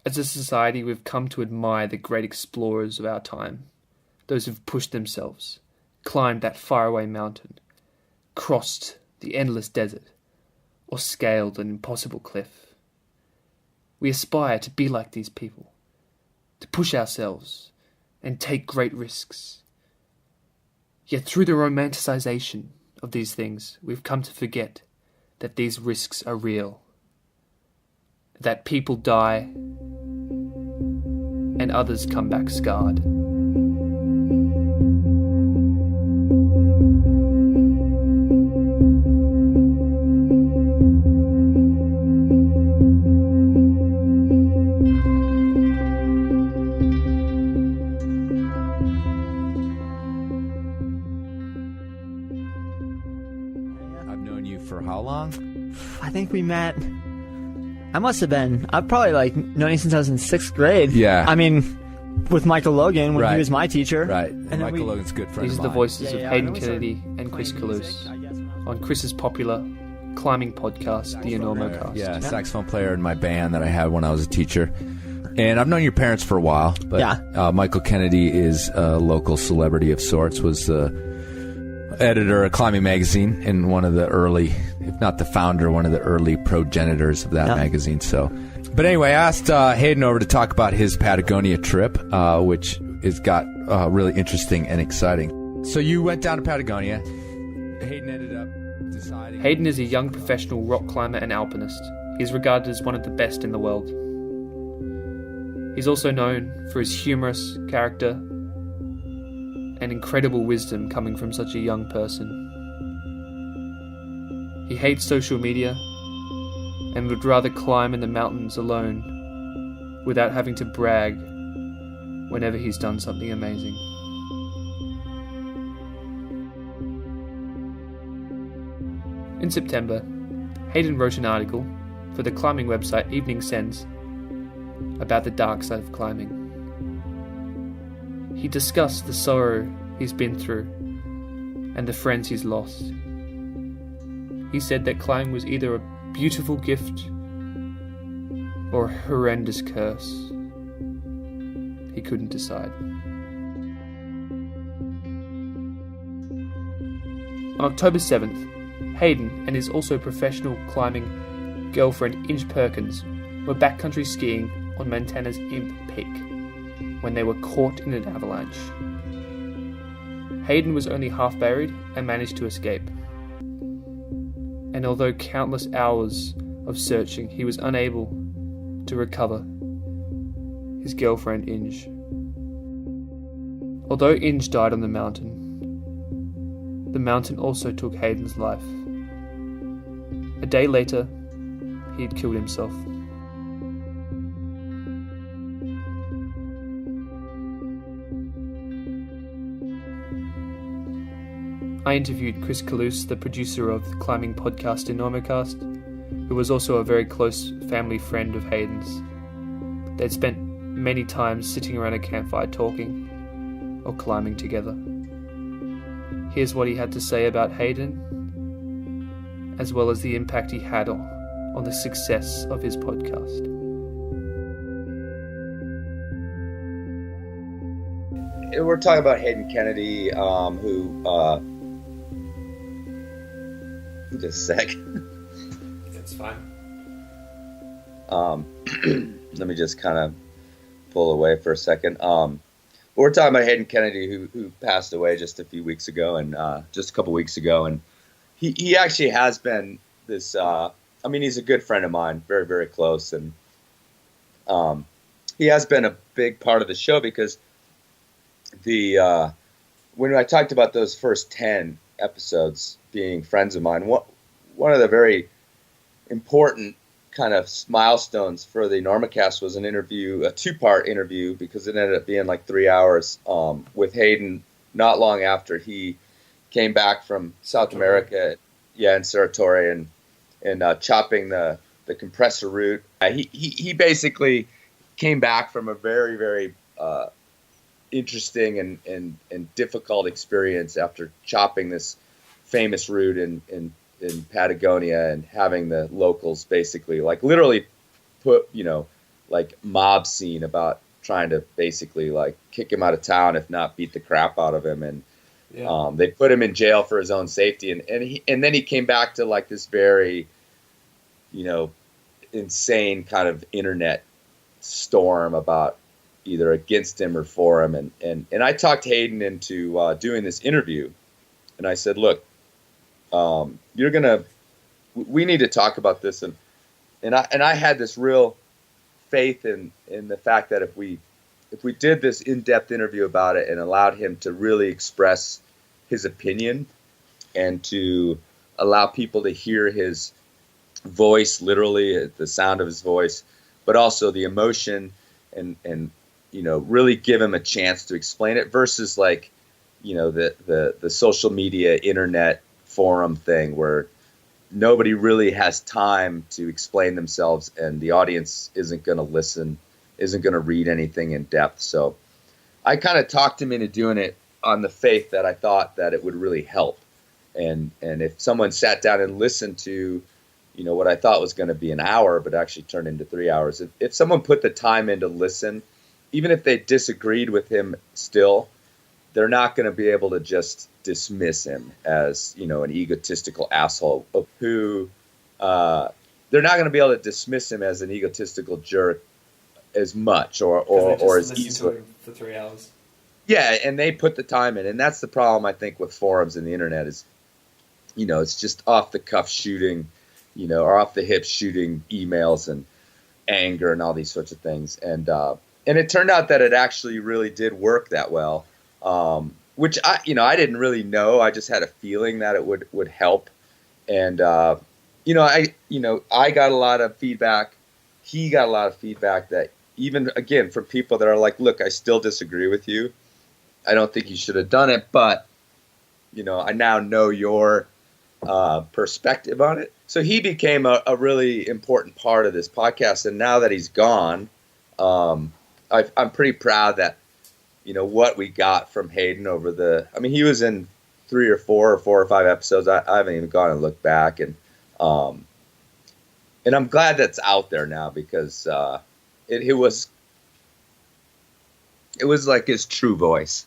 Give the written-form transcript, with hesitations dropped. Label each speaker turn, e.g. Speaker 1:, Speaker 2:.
Speaker 1: As a society, we've come to admire the great explorers of our time, those who've pushed themselves, climbed that faraway mountain, crossed the endless desert, or scaled an impossible cliff. We aspire to be like these people, to push ourselves and take great risks. Yet through the romanticization of these things, we've come to forget that these risks are real, that people die and others come back scarred.
Speaker 2: I've known you for how long?
Speaker 3: I think we met. I've probably known you since I was in 6th grade.
Speaker 2: Yeah.
Speaker 3: I mean, with Michael Logan when he was my teacher.
Speaker 2: Right. And Michael Logan's a good friend
Speaker 1: These
Speaker 2: of
Speaker 1: are the
Speaker 2: mine.
Speaker 1: voices of Hayden Kennedy and Chris Kalous on Chris's popular climbing podcast, the Enormocast.
Speaker 2: Yeah, saxophone player in my band that I had when I was a teacher. And I've known your parents for a while, but Michael Kennedy is a local celebrity of sorts, was the editor of Climbing Magazine and one of the early, if not the founder, one of the early progenitors of that magazine. So, but anyway, I asked Hayden over to talk about his Patagonia trip, which has got really interesting and exciting. So you went down to Patagonia. Hayden ended up deciding...
Speaker 1: Hayden is a young professional rock climber and alpinist. He is regarded as one of the best in the world. He's also known for his humorous character and incredible wisdom coming from such a young person. He hates social media and would rather climb in the mountains alone without having to brag whenever he's done something amazing. In September, Hayden wrote an article for the climbing website Evening Sends about the dark side of climbing. He discussed the sorrow he's been through and the friends he's lost. He said that climbing was either a beautiful gift or a horrendous curse. He couldn't decide. On October 7th, Hayden and his also professional climbing girlfriend Inge Perkins were backcountry skiing on Montana's Imp Peak when they were caught in an avalanche. Hayden was only half buried and managed to escape. And although countless hours of searching, he was unable to recover his girlfriend Inge. Although Inge died on the mountain also took Hayden's life. A day later, he had killed himself. I interviewed Chris Kalous, the producer of the climbing podcast Enormocast, who was also a very close family friend of Hayden's. They'd spent many times sitting around a campfire talking or climbing together. Here's what he had to say about Hayden, as well as the impact he had on the success of his podcast.
Speaker 4: We're talking about Hayden Kennedy, who just a sec.
Speaker 1: That's fine.
Speaker 4: Let me just kind of pull away for a second. We're talking about Hayden Kennedy, who passed away just a few weeks ago, and just a couple weeks ago, and he actually has been this. He's a good friend of mine, very very close, and he has been a big part of the show because when I talked about those first 10 episodes being friends of mine, one of the very important kind of milestones for the Enormocast was an interview, a 2-part interview, because it ended up being like 3 hours with Hayden not long after he came back from South America, in Saratoga, and chopping the compressor route. He basically came back from a very, very interesting and difficult experience after chopping this famous route in Patagonia and having the locals basically like literally put like mob scene about trying to basically like kick him out of town, if not beat the crap out of him. And they put him in jail for his own safety. And then he came back to like this very, insane kind of internet storm about either against him or for him. And I talked Hayden into doing this interview. And I said, look, we need to talk about this. And I had this real faith in the fact that if we did this in-depth interview about it and allowed him to really express his opinion and to allow people to hear his voice, literally the sound of his voice, but also the emotion and really give him a chance to explain it versus like, the social media internet forum thing where nobody really has time to explain themselves and the audience isn't going to listen, isn't going to read anything in depth. So I kind of talked him into doing it on the faith that I thought that it would really help. And if someone sat down and listened to, what I thought was going to be an hour, but actually turned into 3 hours, if someone put the time in to listen, even if they disagreed with him still, they're not going to be able to just dismiss him as, an egotistical asshole who, they're not going to be able to dismiss him as an egotistical jerk as much or as easily.
Speaker 1: For 3 hours.
Speaker 4: Yeah, and they put the time in, and that's the problem I think with forums and the internet is, it's just off the cuff shooting, or off the hip shooting emails and anger and all these sorts of things, and it turned out that it actually really did work that well, which I didn't really know. I just had a feeling that it would help, and I got a lot of feedback. He got a lot of feedback that even again from people that are like, look, I still disagree with you. I don't think you should have done it, but I now know your perspective on it. So he became a really important part of this podcast. And now that he's gone, I'm pretty proud that, what we got from Hayden he was in 3 or 4 or 5 episodes. I haven't even gone and looked back. And I'm glad that's out there now because it was like his true voice.